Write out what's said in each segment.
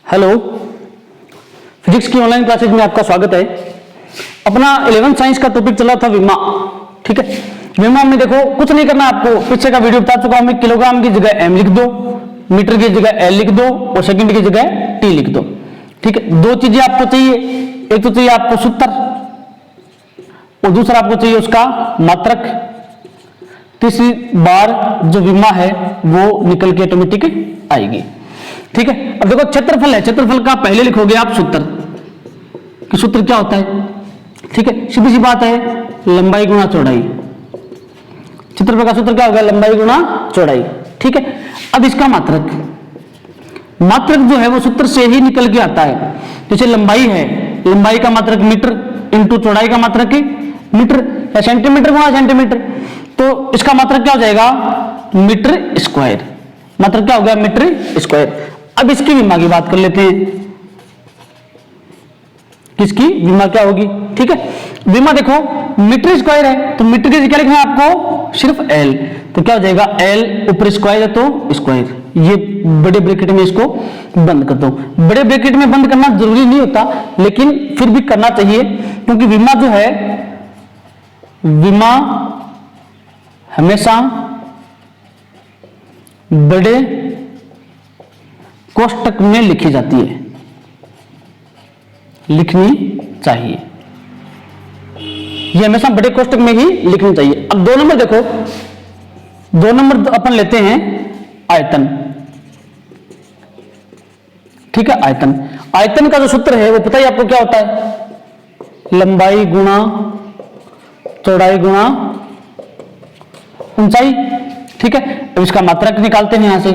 Hello, physics की online classes में आपका स्वागत है। अपना 11th साइंस का टॉपिक चला था विमा। ठीक है, विमा में देखो कुछ नहीं करना, आपको पीछे का वीडियो बता चुका हूं मैं। किलोग्राम की जगह एम लिख दो, मीटर की जगह एल लिख दो और सेकंड की जगह टी लिख दो। ठीक है, दो चीजें आपको चाहिए, एक तो चाहिए आपको सूत्र और दूसरा आपको चाहिए उसका मात्रक। तीसरी बार जो विमा है वो निकल के ऑटोमेटिक आएगी। ठीक है, अब देखो क्षेत्रफल है, क्षेत्रफल का पहले लिखोगे आप सूत्र कि सूत्र क्या होता है। ठीक है, सीधी सी बात है, लंबाई गुणा चौड़ाई। क्षेत्रफल का सूत्र क्या होगा? लंबाई गुणा चौड़ाई। ठीक है, अब इसका मात्रक, मात्रक जो है वो सूत्र से ही निकल के आता है। जैसे लंबाई है, लंबाई का मात्रक मीटर इंटू चौड़ाई का मात्रक मीटर या सेंटीमीटर गुणा सेंटीमीटर, तो इसका मात्रक क्या हो जाएगा? Metre square. मात्रक क्या हो गया? Metre square. अब इसकी विमा की बात कर लेते हैं, किसकी विमा क्या होगी। ठीक है, विमा देखो मीटर स्क्वायर है तो मीटर की क्या लिखना है आपको? सिर्फ एल। तो क्या हो जाएगा? एल ऊपर स्क्वायर है तो स्क्वायर। ये बड़े ब्रैकेट में इसको बंद कर दो। बड़े ब्रैकेट में बंद करना जरूरी नहीं होता, लेकिन फिर भी करना चाहिए, क्योंकि विमा जो है, विमा हमेशा बड़े कोष्टक में लिखी जाती है, लिखनी चाहिए। ये हमेशा बड़े कोष्टक में ही लिखनी चाहिए। अब 2 नंबर देखो, 2 नंबर अपन लेते हैं आयतन। ठीक है, आयतन, आयतन का जो सूत्र है वो पता ही आपको क्या होता है? लंबाई गुणा चौड़ाई गुणा ऊंचाई। ठीक है, अब इसका मात्रक निकालते हैं यहां से।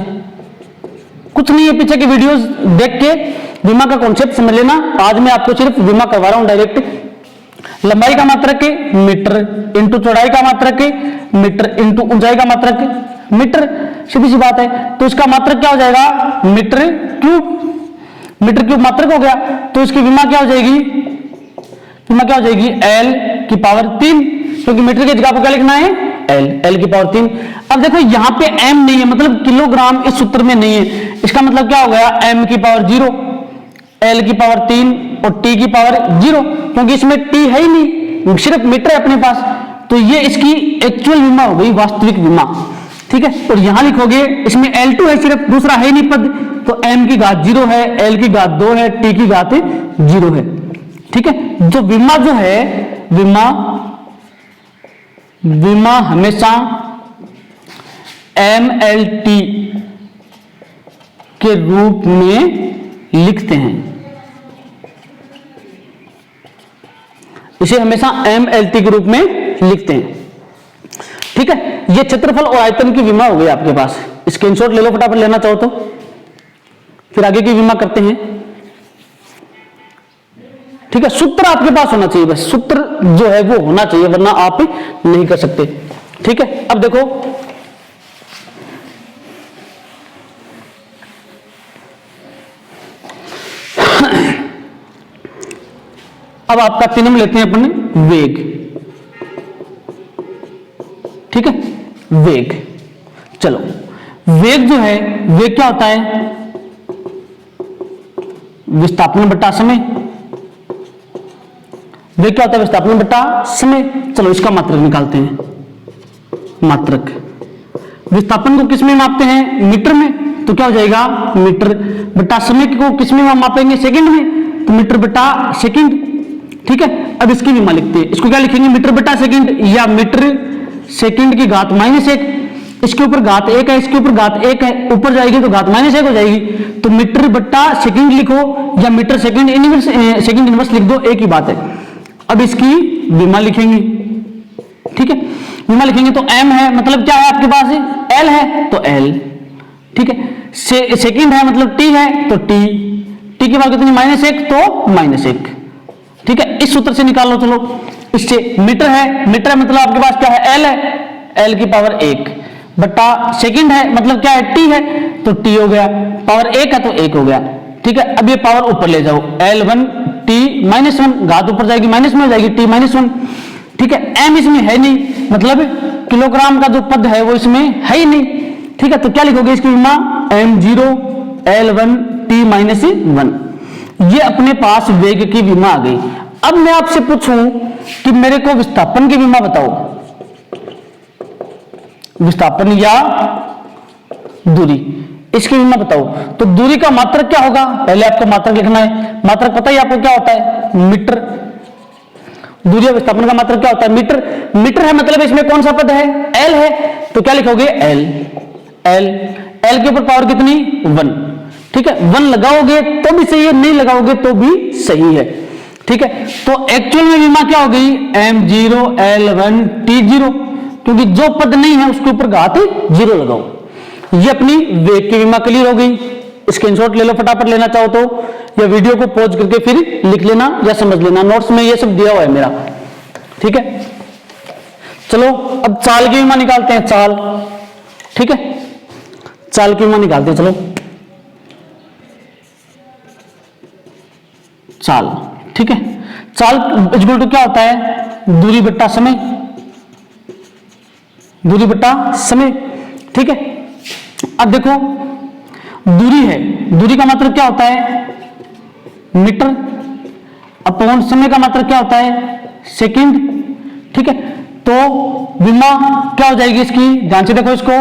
कुछ नहीं है, पीछे की वीडियोस देख के विमा का कॉन्सेप्ट समझ लेना। आज मैं आपको सिर्फ विमा करवा रहा हूं डायरेक्ट। लंबाई का मात्रक है मीटर, इंटू चौड़ाई का मात्रक है मीटर, इंटू ऊंचाई का मात्रक मीटर। सीधी सी बात है, तो इसका मात्रक क्या हो जाएगा? Metre cube. मीटर क्यूब मात्रक हो गया, तो इसकी विमा क्या हो जाएगी? विमा क्या हो जाएगी? एल की पावर 3, क्योंकि मीटर की जगह आपको क्या लिखना है? एल, एल की पावर 3। अब देखो यहां पे एम नहीं है, मतलब किलोग्राम इस सूत्र में नहीं है। इसका मतलब क्या हो गया? एम की पावर 0, एल की पावर 3 और टी की पावर 0, क्योंकि इसमें टी है ही नहीं, सिर्फ मीटर है अपने पास। तो ये इसकी एक्चुअल विमा हो गई, वास्तविक विमा। ठीक है, और यहां लिखोगे इसमें L2 है, सिर्फ दूसरा है नहीं पद, तो m की घात 0 है, L की घात 2 है, t की घात 0 है। ठीक है, जो विमा जो है, विमा हमेशा MLT के रूप में लिखते हैं। इसे हमेशा MLT के रूप में लिखते हैं। ठीक है, ये क्षेत्रफल और आयतन की विमा हो गई आपके पास। स्क्रीनशॉट ले लो फटाफट, लेना चाहो तो, फिर आगे की विमा करते हैं। ठीक है, सूत्र आपके पास होना चाहिए, बस सूत्र जो है वो होना चाहिए, वरना आप नहीं कर सकते। ठीक है, अब देखो अब आपका 3 नंबर लेते हैं अपन वेग। ठीक है, वेग। चलो, वेग जो है, वेग क्या होता है? विस्थापन बटा समय। वेग क्या होता है? विस्थापन बटा समय। चलो इसका मात्रक निकालते हैं। मात्रक, विस्थापन को किस में मापते हैं? मीटर में, तो क्या हो जाएगा? मीटर बटा समय को किस में मापेंगे? सेकंड में, तो मीटर बटा सेकंड। ठीक है, अब इसकी विमा लिखते हैं। इसको क्या लिखेंगे? मीटर बटा सेकंड, या मीटर सेकंड की घात -1। इसके ऊपर घात 1 है, इसके ऊपर घात 1 है, ऊपर जाएगी तो घात -1 हो जाएगी। तो मीटर बटा सेकंड लिखो या metre second inverse, second inverse लिख दो, एक ही बात है। अब इसकी विमा लिखेंगे। ठीक है, विमा लिखेंगे तो m है, मतलब क्या है आपके पास? l है तो l। ठीक है, सेकंड है मतलब t है तो t, t की बात कितनी? -1 तो -1। ठीक है, इस सूत्र से निकाल लो। चलो इससे, मीटर है, मीटर मतलब आपके पास क्या है? l है, l की पावर 1 बटा सेकंड है, मतलब क्या है? t है, तो t हो गया, पावर 1 है तो 1 हो गया। ठीक है, अब ये पावर ऊपर ले जाओ, L1 t -1, घात ऊपर जाएगी माइनस में हो जाएगी t -1। ठीक है, m इसमें है नहीं, मतलब किलोग्राम का जो पद है वो इसमें है ही नहीं। ठीक है, तो क्या लिखोगे इसकी विमा? m0 L1 T minus 1। ये अपने पास वेग की विमा आ गई। अब मैं आपसे पूछूं कि मेरे को विस्थापन की विमा बताओ, विस्थापन या दूरी, इसकी विमा बताओ। तो दूरी का मात्रक क्या होगा, पहले आपको मात्रक लिखना है। मात्रक पता ही आपको क्या होता है, मीटर। दूरी और विस्थापन का मात्रक क्या होता है, मीटर। मीटर है मतलब इसमें कौन सा पद है, एल है, तो क्या लिखोगे, एल। एल एल के ऊपर पावर कितनी, 1। ठीक है, 1 लगाओगे तो भी सही है, नहीं लगाओगे तो भी सही है। ठीक है, तो एक्चुअल में विमा क्या हो गई, m0 l1 t0, क्योंकि जो पद नहीं है उसके ऊपर घात 0 लगाओ। ये अपनी वेग की विमा क्लियर हो गई। स्क्रीनशॉट ले लो फटाफट, लेना चाहो तो, या वीडियो को पॉज करके फिर लिख लेना या समझ लेना, नोट्स में ये सब दिया हुआ है मेरा। ठीक है, चलो अब चाल की विमा निकालते हैं, चाल। ठीक है, चाल की विमा निकालते हैं, चलो चाल। ठीक है, चाल इक्वल टू क्या होता है, दूरी बट्टा समय, दूरी बट्टा समय। ठीक है, अब देखो दूरी है, दूरी का मतलब क्या होता है, मीटर, अपॉन समय का मतलब क्या होता है, सेकंड। ठीक है, तो विमा क्या हो जाएगी इसकी, ध्यान से देखो इसको।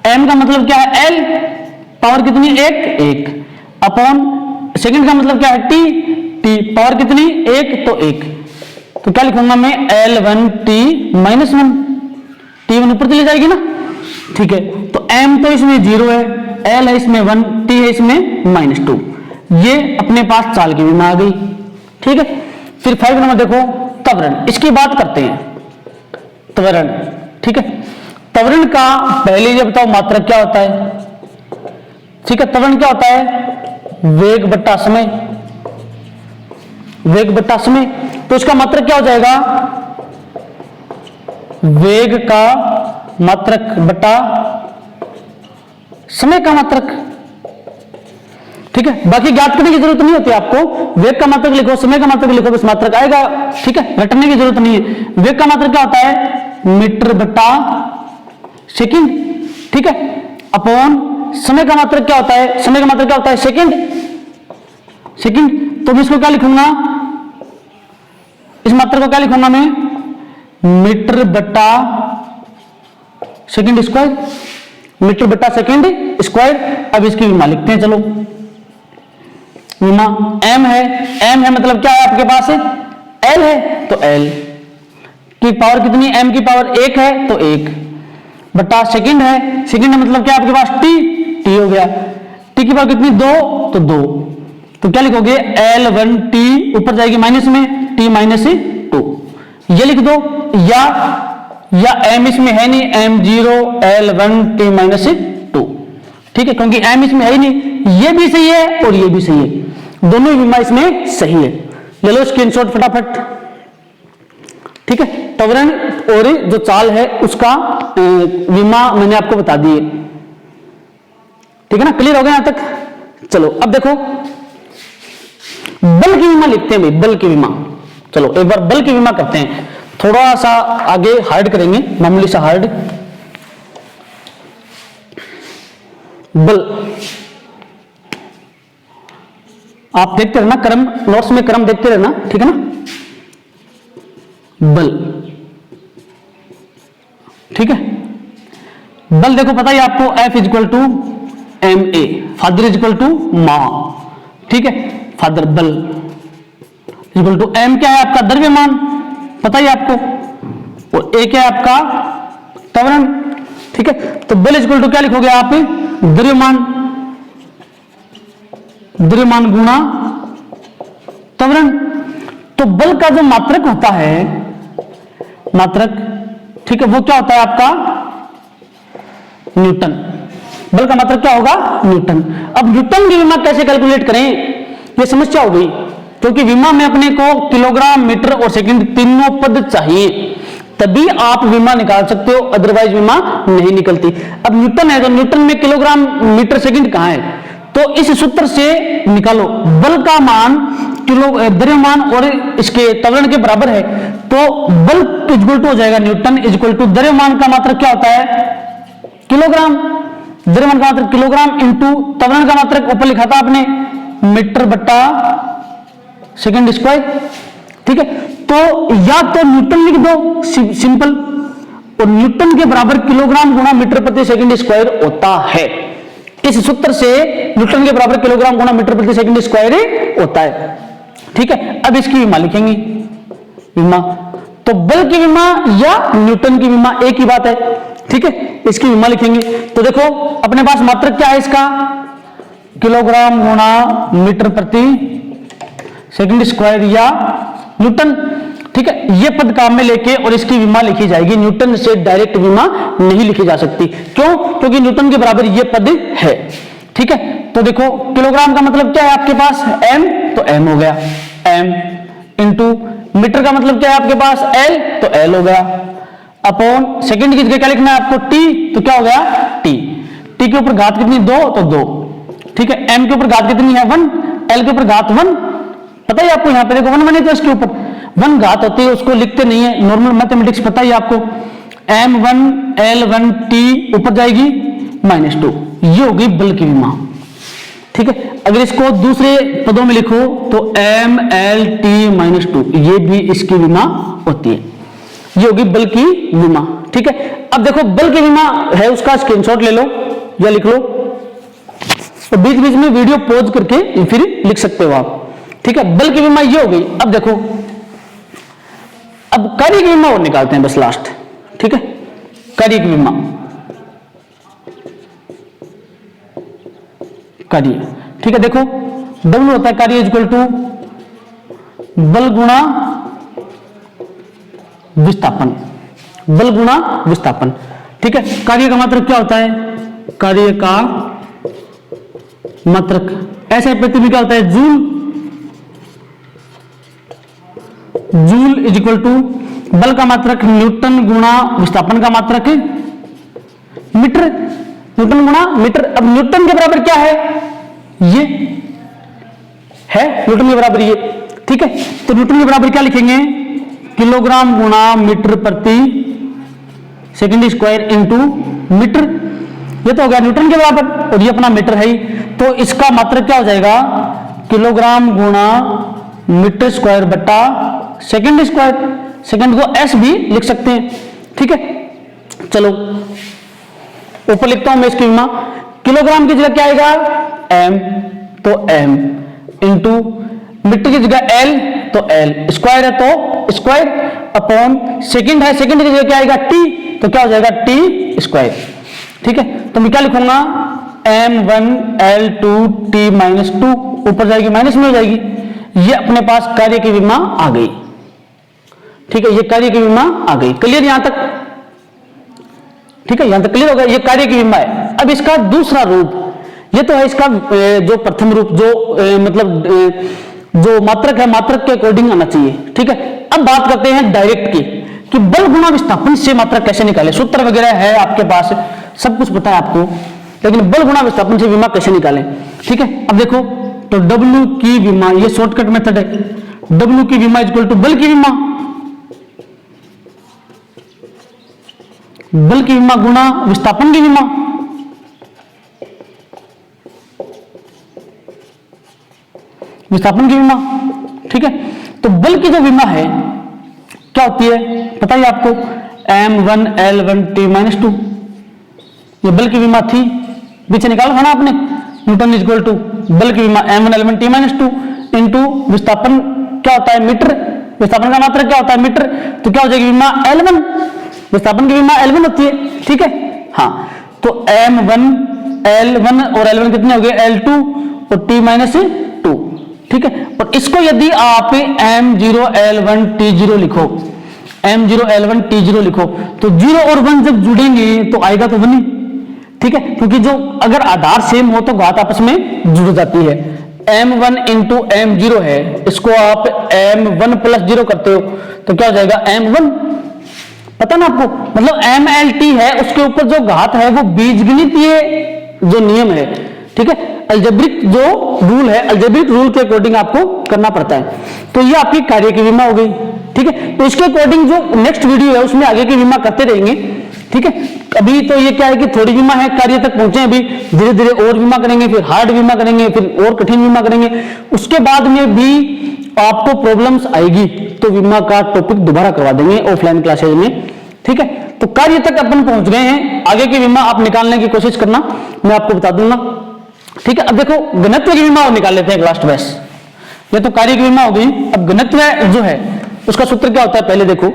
m का मतलब क्या है, l, पावर कितनी, 1, अपॉन सेकंड का मतलब क्या है, t, पावर कितनी, 1, तो 1। तो क्या लिखूंगा मैं, l1 t माइनस 1, t1 ऊपर चली जाएगी ना। ठीक है, तो m तो इसमें 0 है, l है इसमें 1, t है इसमें -2। ये अपने पास चाल की विमा आ गई। ठीक है, फिर 5 नंबर देखो, त्वरण, इसकी बात करते हैं, त्वरण। ठीक है, त्वरण का पहले ये बताओ मात्रक क्या होता है। ठीक है, त्वरण क्या होता है, वेग बट्टा समय, वेग बट्टा समय। तो इसका मात्रक क्या हो जाएगा, वेग का मात्रक बट्टा समय का मात्रक। ठीक है, बाकी ज्ञात करने की जरूरत नहीं होती आपको, वेग का मात्रक लिखो, समय का मात्रक लिखो, बस मात्रक आएगा। ठीक है, रटने की जरूरत नहीं है। वेग का मात्रक क्या होता है, मीटर बट्टा सेकंड। ठीक है, अपॉन समय का मात्रक क्या होता है, समय का मात्रक क्या होता है, सेकंड, सेकंड। तो मैं इसको क्या लिखूंगा, इस मात्रक को क्या लिखूंगा मैं, मीटर बट्टा सेकंड स्क्वायर, मीटर बट्टा सेकंड स्क्वायर। अब इसकी विमा लिखते हैं, चलो। विमा m है, m है मतलब क्या है आपके पास, l है, तो l की पावर कितनी, m की पावर 1 है, तो 1 बट्टा सेकंड है, सेकंड है मतलब क्या आपके पास, t हो गया, t की पावर कितनी, 2, तो 2। तो क्या लिखोगे, l1 t ऊपर जाएगी माइनस में, t माइनस 2, ये लिख दो। या m इसमें है नहीं, m0 l1 t माइनस 2। ठीक है, क्योंकि m इसमें है ही नहीं, ये भी सही है और ये भी सही है, दोनों ही विमा इसमें सही है। ले लो स्क्रीनशॉट फटाफट। ठीक है, त्वरण और जो चाल है उसका विमा मैंने आपको बता दी है। ठीक है ना, क्लियर हो गया यहां तक। चलो अब देखो बल की विमा लिखते हैं भाई, बल की विमा। चलो एक बार बल की विमा करते हैं, थोड़ा सा आगे हार्ड करेंगे, मामूली सा हार्ड। बल आप देखते रहना, क्रम नोट्स में क्रम देखते रहना, ठीक है ना। बल, ठीक है, बल देखो पता है आपको, F equal to M A, father equal to मा। ठीक है, फादर, बल इक्वल टू एम क्या है आपका द्रव्यमान, पता ही आपको, और ए क्या है आपका त्वरण। ठीक है, तो बल इक्वल टू क्या लिखोगे आप, द्रव्यमान, द्रव्यमान गुणा त्वरण। तो बल का जो मात्रक होता है, मात्रक, ठीक है, वो क्या होता है आपका न्यूटन। बल का मात्रक क्या होगा, न्यूटन। अब न्यूटन की विमा कैसे कैलकुलेट करें, ये समस्या हो गई, क्योंकि विमा में अपने को किलोग्राम, मीटर और सेकंड तीनों पद चाहिए, तभी आप विमा निकाल सकते हो, अदरवाइज विमा नहीं निकलती। अब न्यूटन है तो न्यूटन में किलोग्राम, मीटर, सेकंड कहां है, तो इस सूत्र से निकालो। बल का मान किलो, द्रव्यमान और इसके त्वरण के बराबर है, तो बल इक्वल टू हो जाएगा न्यूटन इक्वल टू द्रव्यमान का मात्रक क्या होता है, किलोग्राम। द्रव्यमान का मात्रक किलोग्राम इंटू त्वरण का मात्रक ऊपर लिखा था आपने मीटर बट्टा सेकंड स्क्वायर, ठीक है। तो या तो न्यूटन लिख दो सिंपल, और न्यूटन के बराबर किलोग्राम गुणा मीटर प्रति सेकंड स्क्वायर होता है। इस सूत्र से न्यूटन के बराबर किलोग्राम गुणा मीटर प्रति सेकंड स्क्वायर होता है, ठीक है। अब इसकी विमा लिखेंगे, विमा तो बल की विमा या न्यूटन की विमा एक ही बात है, ठीक है। इसकी विमा लिखेंगे तो देखो अपने पास मात्रक क्या है इसका, किलोग्राम गुणा मीटर प्रति सेकंड स्क्वायर या न्यूटन, ठीक है। ये पद काम में लेके और इसकी विमा लिखी जाएगी, न्यूटन से डायरेक्ट विमा नहीं लिखी जा सकती, क्यों? क्योंकि न्यूटन के बराबर ये पद है, ठीक है। तो देखो किलोग्राम का मतलब क्या है आपके पास m, तो m हो गया m, इंटू मीटर का मतलब क्या है आपके पास l, तो l हो गया, अपॉन सेकंड की जगह क्या लिखना है आपको t, तो क्या हो गया t, t के ऊपर घात कितनी 2, तो 2, ठीक है। m के ऊपर घात कितनी है 1, l के ऊपर घात 1, पता है आपको, यहाँ पे देखो 1 बने तो इसके ऊपर 1 घात होती है, उसको लिखते नहीं है, नॉर्मल मैथमेटिक्स पता ही आपको, m1 l1 t ऊपर जाएगी -2, ये होगी बल की विमा, ठीक है। अगर इसको दूसरे पदों में लिखो तो m l t -2, ये भी इसकी विमा होती है, ये होगी बल की विमा, ठीक है। अब देखो बल की विमा है, उसका स्क्रीनशॉट ले लो या लिख लो, तो बीच बीच में वीडियो पॉज करके फिर लिख सकते हो आप, ठीक है। बल की विमा ये हो गई। अब देखो अब कार्य की विमा और निकालते हैं बस लास्ट, ठीक है। कार्य की विमा, कार्य, ठीक है। देखो W होता है कार्य इक्वल टू बल गुणा विस्थापन, बल गुणा विस्थापन, ठीक है। कार्य का मात्रक क्या होता है, कार्य का मात्रक ऐसे पद्धति में क्या होता है, joule, joule is equal to बल का मात्रक न्यूटन गुणा विस्थापन का मात्रक मीटर, न्यूटन गुणा मीटर। अब न्यूटन के बराबर क्या है, ये है न्यूटन के बराबर ये, ठीक है। तो न्यूटन के बराबर क्या लिखेंगे, किलोग्राम गुणा मीटर प्रति सेकंड स्क्वायर इंटू मीटर, ये तो हो गया न्यूटन के बराबर, और ये अपना मीटर है ही, तो इसका मात्रक क्या हो जाएगा, किलोग्राम गुणा मीटर स्क्वायर बटा सेकंड स्क्वायर, सेकंड को s भी लिख सकते हैं, ठीक है। चलो ऊपर लिखता हूं मैं इसकी विमा, किलोग्राम की जगह क्या आएगा m, तो m इंटू मीटर की जगह l, तो l, स्क्वायर है तो स्क्वायर, अपॉन सेकंड है, सेकंड की जगह क्या आएगा t, तो क्या हो जाएगा t स्क्वायर, ठीक है। तो मैं क्या लिखूंगा m1 l2 t -2, ऊपर जाएगी माइनस में हो जाएगी, ये अपने पास कार्य की विमा आ गई, ठीक है। ये कार्य की विमा आ गई, क्लियर यहां तक, ठीक है। यहां तक क्लियर हो गया, ये कार्य की विमा है। अब इसका दूसरा रूप, ये तो है इसका जो प्रथम रूप, जो मतलब जो मात्रक है, मात्रक के अकॉर्डिंग आना चाहिए, ठीक है। अब बात करते हैं डायरेक्ट की, कि बल गुणा विस्थापन से मात्रक कैसे निकाले, सूत्र वगैरह है आपके पास, सब कुछ पता है आपको, लेकिन बल गुणा विस्थापन से विमा कैसे निकालें, ठीक है। अब देखो तो W की विमा, ये शॉर्टकट मेथड है, W की विमा इक्वल टू बल की विमा, बल की विमा गुणा विस्थापन की विमा, विस्थापन की विमा, ठीक है। तो बल की जो विमा है क्या होती है पता ही आपको, m1 l1 t -2, ये बल की विमा थी, पीछे निकाला था ना आपने, न्यूटन इज इक्वल टू बल की विमा m1 l1 t -2 इंटू विस्थापन क्या होता है मीटर, विस्थापन का मात्रक क्या होता है मीटर, तो क्या हो जाएगी विमा l1, विस्थापन की विमा l1 होती है, ठीक है। हाँ तो m1 l1 और l1 कितने हो गए l2 और t -2, ठीक है। और इसको यदि आप m0 l1 t0 लिखो, m0 l1 t0 लिखो, तो 0 और 1 जब जुड़ेंगे तो आएगा तो 1 ही, ठीक है। क्योंकि जो अगर आधार सेम हो तो घात आपस में जुड़ जाती है, m1 इंटू m0 है, इसको आप m1 + 0 करते हो तो क्या हो जाएगा m1, पता ना आपको, मतलब mlt है, उसके ऊपर जो घात है वो बीजगणितीय जो नियम है, ठीक है, अलजेब्रिक जो रूल है, अलजेब्रिक रूल के अकॉर्डिंग आपको करना पड़ता है। तो ये आपकी कार्य की विमा हो गई, ठीक है। तो इसके अकॉर्डिंग जो नेक्स्ट वीडियो है उसमें आगे की विमा करते रहेंगे, ठीक है। अभी तो ये क्या है कि थोड़ी बीमा है, कार्य तक पहुंचे, अभी धीरे धीरे और बीमा करेंगे, फिर हार्ड बीमा करेंगे, फिर और कठिन बीमा करेंगे, उसके बाद में भी आपको प्रॉब्लम्स आएगी तो बीमा का टॉपिक दोबारा करवा देंगे ऑफलाइन क्लासेज में, ठीक है। तो कार्य तक अपन पहुंच गए हैं, आगे की बीमा आप निकालने की कोशिश करना, मैं आपको बता दूंगा, ठीक है। अब देखो घनत्व की बीमा और निकाल लेते हैं लास्ट बेस। ये तो कार्य की बीमा हो गई, अब घनत्व जो है उसका सूत्र क्या होता है पहले देखो,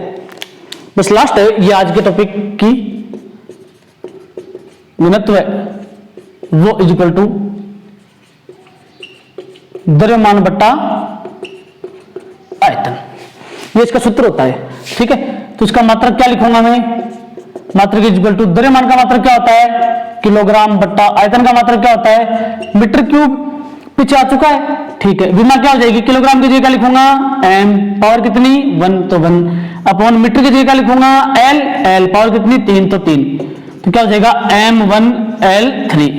बस लास्ट है ये आज के टॉपिक की। घनत्व वो इज इक्वल टू द्रव्यमान बट्टा आयतन, ये इसका सूत्र होता है, ठीक है। तो इसका मात्रक क्या लिखूंगा मैं, मात्रक इज इक्वल टू द्रव्यमान का मात्रक क्या होता है किलोग्राम बट्टा आयतन का मात्रक क्या होता है मीटर क्यूब, पीछे आ चुका है, ठीक है। विमा क्या हो जाएगी, किलोग्राम की जगह क्या लिखूंगा m, पावर कितनी 1 तो 1 अपॉन मीटर की जगह क्या लिखूंगा l पावर कितनी 3 तो 3, तो क्या हो जाएगा m1l3,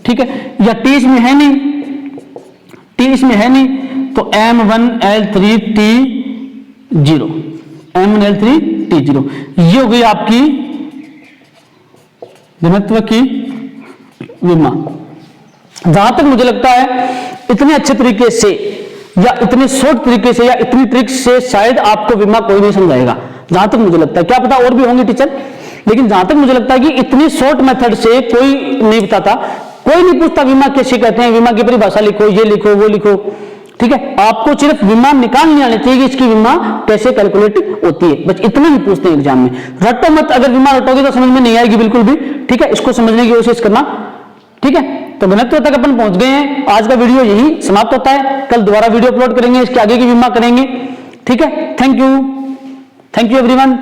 ठीक है। या t इसमें है नहीं, t इसमें है नहीं, तो m1l3t0, m1l3t0, ये हो गई आपकी घनत्व की विमा। जहां तक मुझे लगता है इतने अच्छे तरीके से या इतने शॉर्ट तरीके से या इतनी ट्रिक से शायद आपको विमा कोई नहीं समझाएगा, जहां तक मुझे लगता है, क्या पता और भी होंगे टीचर, लेकिन जहां तक मुझे लगता है कि इतनी शॉर्ट मेथड से कोई नहीं बताता, कोई नहीं पूछता विमा कैसे कहते हैं, विमा की परिभाषा लिखो, ये लिखो वो लिखो, ठीक है। आपको सिर्फ विमा निकालने आने चाहिए कि इसकी विमा कैसे कैलकुलेट होती है, बस इतना ही पूछते हैं एग्जाम में। रटो मत, अगर विमा रटोगे तो समझ में नहीं आएगी बिल्कुल भी, ठीक है। इसको समझने की कोशिश करना, ठीक है। तो घनत्व तक अपन पहुंच गए हैं, आज का वीडियो यही समाप्त होता है, कल दोबारा वीडियो अपलोड करेंगे, इसके आगे की विमा करेंगे, ठीक है। Thank you everyone.